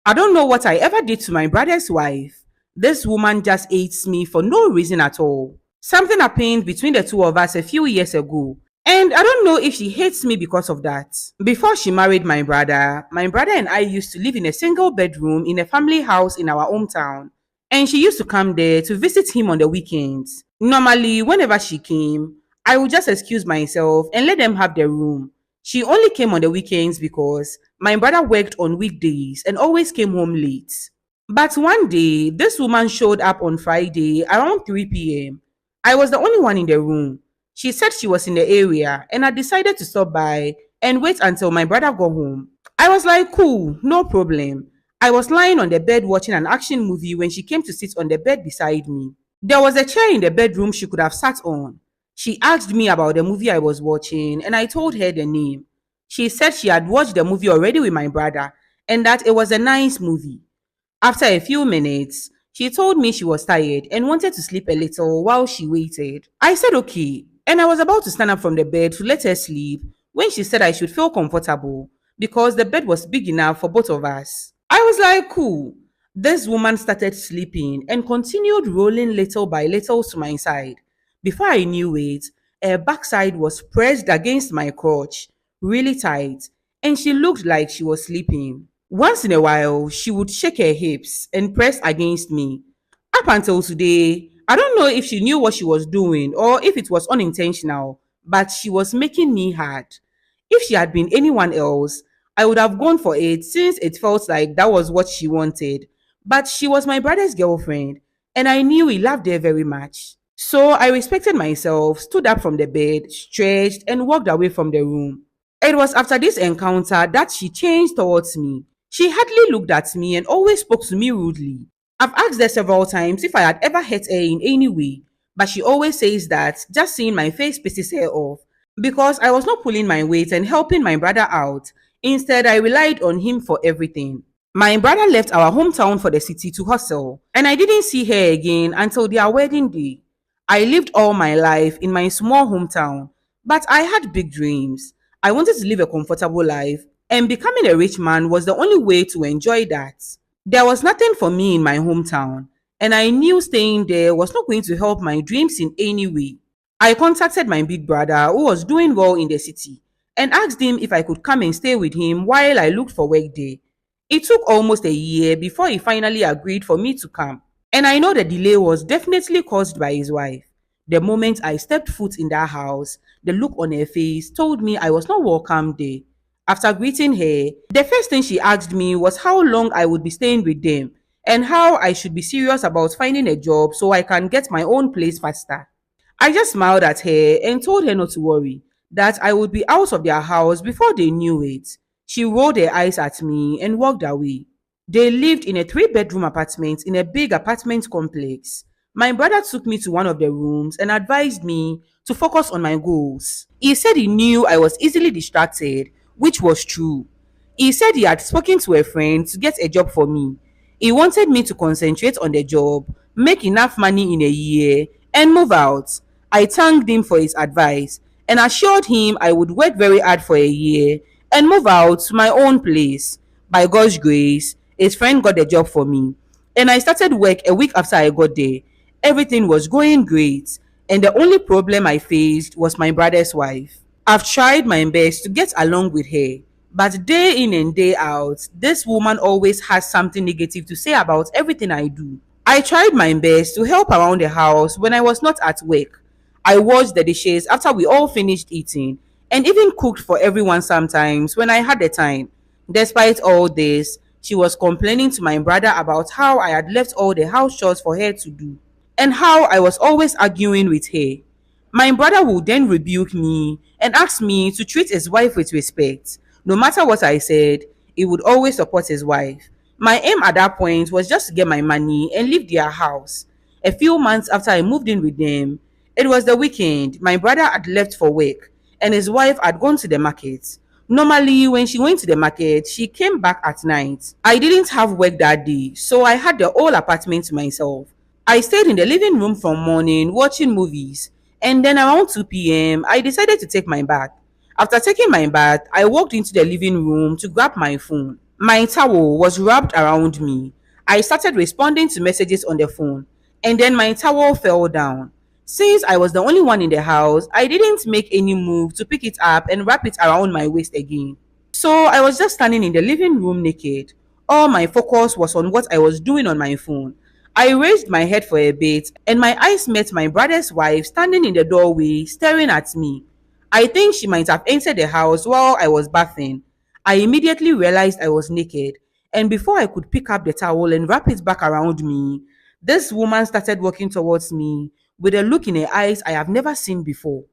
I don't know what I ever did to my brother's wife. This woman just hates me for no reason at all. Something happened between the two of us a few years ago, and I don't know if she hates me because of that. Before she married my brother and I used to live in a single bedroom in a family house in our hometown. And she used to come there to visit him on the weekends. Normally, whenever she came, I would just excuse myself and let them have the room. She only came on the weekends because my brother worked on weekdays and always came home late. But one day, this woman showed up on Friday around 3 p.m. I was the only one in the room. She said she was in the area and I decided to stop by and wait until my brother got home. I was like, cool, no problem. I was lying on the bed watching an action movie when she came to sit on the bed beside me. There was a chair in the bedroom she could have sat on. She asked me about the movie I was watching and I told her the name. She said she had watched the movie already with my brother and that it was a nice movie. After a few minutes, she told me she was tired and wanted to sleep a little while she waited. I said okay, and I was about to stand up from the bed to let her sleep when she said I should feel comfortable because the bed was big enough for both of us. I was like, cool. This woman started sleeping and continued rolling little by little to my side. Before I knew it, her backside was pressed against my crotch, really tight, and she looked like she was sleeping. Once in a while, she would shake her hips and press against me. Up until today, I don't know if she knew what she was doing or if it was unintentional, but she was making me hard. If she had been anyone else, I would have gone for it since it felt like that was what she wanted. But she was my brother's girlfriend, and I knew he loved her very much. So I respected myself, stood up from the bed, stretched, and walked away from the room. It was after this encounter that she changed towards me. She hardly looked at me and always spoke to me rudely. I've asked her several times if I had ever hurt her in any way, but she always says that just seeing my face pisses her off because I was not pulling my weight and helping my brother out. Instead, I relied on him for everything. My brother left our hometown for the city to hustle, and I didn't see her again until their wedding day. I lived all my life in my small hometown, but I had big dreams. I wanted to live a comfortable life, and becoming a rich man was the only way to enjoy that. There was nothing for me in my hometown, and I knew staying there was not going to help my dreams in any way. I contacted my big brother, who was doing well in the city, and asked him if I could come and stay with him while I looked for work there. It took almost a year before he finally agreed for me to come. And I know the delay was definitely caused by his wife. The moment I stepped foot in that house, the look on her face told me I was not welcome there. After greeting her, the first thing she asked me was how long I would be staying with them and how I should be serious about finding a job so I can get my own place faster. I just smiled at her and told her not to worry, that I would be out of their house before they knew it. She rolled her eyes at me and walked away. They lived in a three-bedroom apartment in a big apartment complex. My brother took me to one of the rooms and advised me to focus on my goals. He said he knew I was easily distracted, which was true. He said he had spoken to a friend to get a job for me. He wanted me to concentrate on the job, make enough money in a year, and move out. I thanked him for his advice and assured him I would work very hard for a year and move out to my own place. By God's grace, his friend got the job for me, and I started work a week after I got there. Everything was going great, and the only problem I faced was my brother's wife. I've tried my best to get along with her, but day in and day out, this woman always has something negative to say about everything I do. I tried my best to help around the house when I was not at work. I washed the dishes after we all finished eating and even cooked for everyone sometimes when I had the time. Despite all this, she was complaining to my brother about how I had left all the house chores for her to do and how I was always arguing with her. My brother would then rebuke me and ask me to treat his wife with respect. No matter what I said, he would always support his wife. My aim at that point was just to get my money and leave their house. A few months after I moved in with them, it was the weekend. My brother had left for work and his wife had gone to the market. Normally, when she went to the market, she came back at night. I didn't have work that day, so I had the whole apartment to myself. I stayed in the living room from morning watching movies, and then around 2 p.m., I decided to take my bath. After taking my bath, I walked into the living room to grab my phone. My towel was wrapped around me. I started responding to messages on the phone, and then my towel fell down. Since I was the only one in the house, I didn't make any move to pick it up and wrap it around my waist again. So I was just standing in the living room naked. All my focus was on what I was doing on my phone. I raised my head for a bit, and my eyes met my brother's wife standing in the doorway, staring at me. I think she might have entered the house while I was bathing. I immediately realized I was naked, and before I could pick up the towel and wrap it back around me, this woman started walking towards me with a look in her eyes I have never seen before.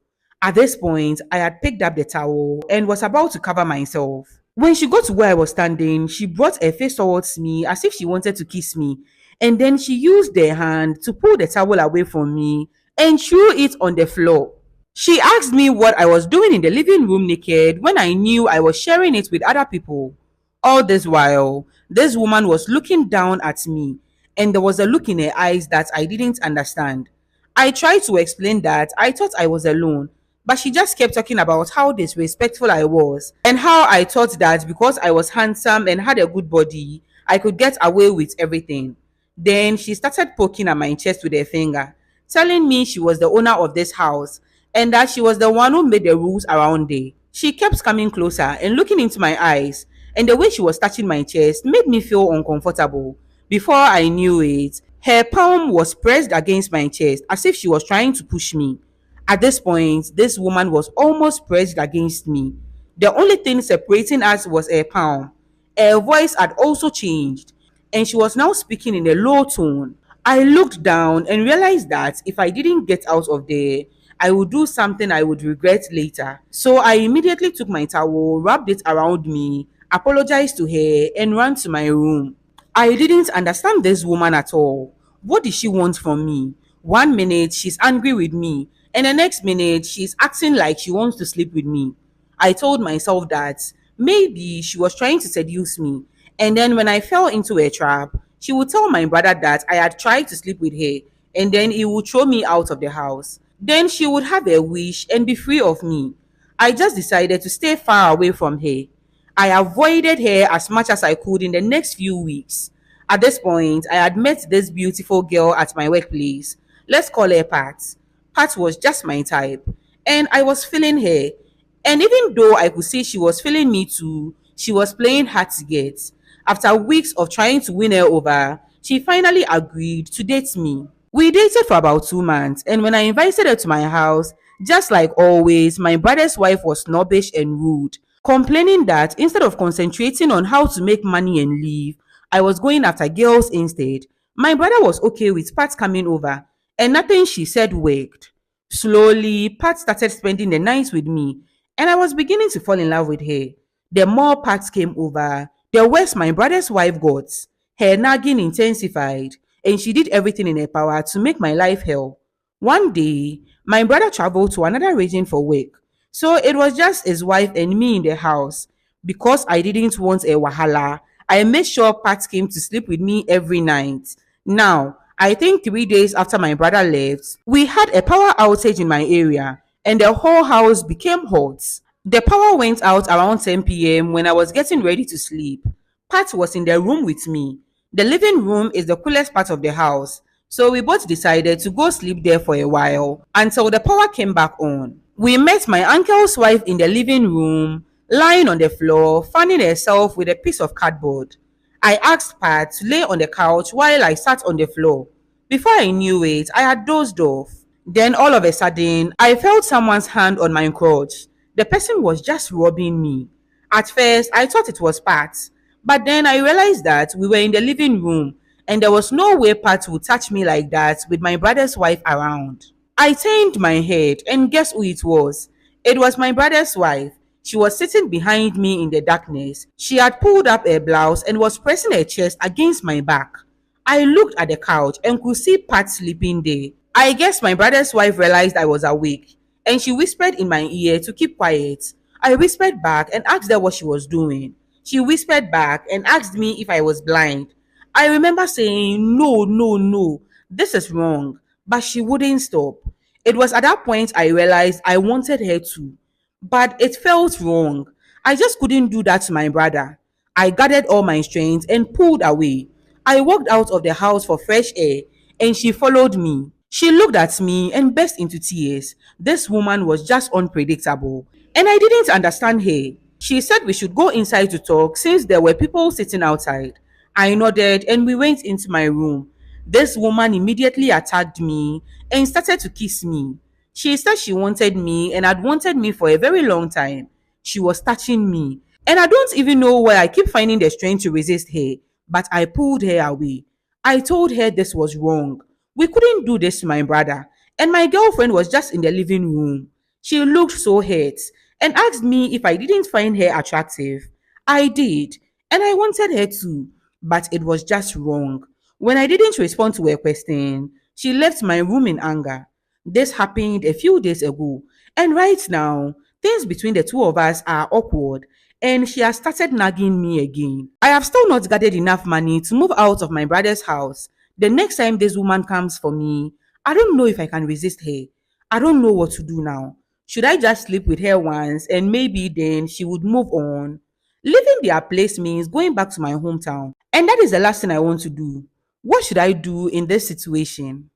At this point, I had picked up the towel and was about to cover myself. When she got to where I was standing, she brought her face towards me as if she wanted to kiss me, and then she used her hand to pull the towel away from me and threw it on the floor. She asked me what I was doing in the living room naked when I knew I was sharing it with other people. All this while, this woman was looking down at me, and there was a look in her eyes that I didn't understand. I tried to explain that I thought I was alone, but she just kept talking about how disrespectful I was and how I thought that because I was handsome and had a good body, I could get away with everything. Then she started poking at my chest with her finger, telling me she was the owner of this house and that she was the one who made the rules around there. She kept coming closer and looking into my eyes, and the way she was touching my chest made me feel uncomfortable. Before I knew it, her palm was pressed against my chest as if she was trying to push me. At this point, this woman was almost pressed against me. The only thing separating us was her palm. Her voice had also changed, and she was now speaking in a low tone. I looked down and realized that if I didn't get out of there, I would do something I would regret later. So I immediately took my towel, wrapped it around me, apologized to her, and ran to my room. I didn't understand this woman at all. What did she want from me? One minute she's angry with me, and the next minute she's acting like she wants to sleep with me. I told myself that maybe she was trying to seduce me, and then when I fell into a trap, she would tell my brother that I had tried to sleep with her, and then he would throw me out of the house. Then she would have a wish and be free of me. I just decided to stay far away from her. I avoided her as much as I could in the next few weeks. At this point, I had met this beautiful girl at my workplace. Let's call her Pat. Pat was just my type, and I was feeling her. And even though I could see she was feeling me too, she was playing hard to get. After weeks of trying to win her over, she finally agreed to date me. We dated for about 2 months, and when I invited her to my house, just like always, my brother's wife was snobbish and rude, complaining that instead of concentrating on how to make money and leave, I was going after girls instead. My brother was okay with Pat coming over, and nothing she said worked. Slowly, Pat started spending the nights with me, and I was beginning to fall in love with her. The more Pat came over, the worse my brother's wife got. Her nagging intensified, and she did everything in her power to make my life hell. One day, my brother traveled to another region for work, so it was just his wife and me in the house. Because I didn't want a wahala, I made sure Pat came to sleep with me every night. Now, I think 3 days after my brother left, we had a power outage in my area, and the whole house became hot. The power went out around 10 p.m. when I was getting ready to sleep. Pat was in the room with me. The living room is the coolest part of the house, so we both decided to go sleep there for a while until the power came back on. We met my uncle's wife in the living room, lying on the floor, fanning herself with a piece of cardboard. I asked Pat to lay on the couch while I sat on the floor. Before I knew it, I had dozed off. Then all of a sudden, I felt someone's hand on my crotch. The person was just rubbing me. At first, I thought it was Pat, but then I realized that we were in the living room and there was no way Pat would touch me like that with my brother's wife around. I turned my head and guess who it was? It was my brother's wife. She was sitting behind me in the darkness. She had pulled up her blouse and was pressing her chest against my back. I looked at the couch and could see Pat sleeping there. I guess my brother's wife realized I was awake and she whispered in my ear to keep quiet. I whispered back and asked her what she was doing. She whispered back and asked me if I was blind. I remember saying, no, no, no, this is wrong. But she wouldn't stop. It was at that point I realized I wanted her to. But it felt wrong. I just couldn't do that to my brother. I gathered all my strength and pulled away. I walked out of the house for fresh air, and she followed me. She looked at me and burst into tears. This woman was just unpredictable, and I didn't understand her. She said we should go inside to talk since there were people sitting outside. I nodded and we went into my room. This woman immediately attacked me and started to kiss me. She said she wanted me and had wanted me for a very long time. She was touching me, and I don't even know why I keep finding the strength to resist her, but I pulled her away. I told her this was wrong. We couldn't do this to my brother, and my girlfriend was just in the living room. She looked so hurt and asked me if I didn't find her attractive. I did, and I wanted her to, but it was just wrong. When I didn't respond to her question, she left my room in anger. This happened a few days ago, and right now, things between the two of us are awkward, and she has started nagging me again. I have still not gathered enough money to move out of my brother's house. The next time this woman comes for me, I don't know if I can resist her. I don't know what to do now. Should I just sleep with her once and maybe then she would move on? Leaving their place means going back to my hometown, and that is the last thing I want to do. What should I do in this situation?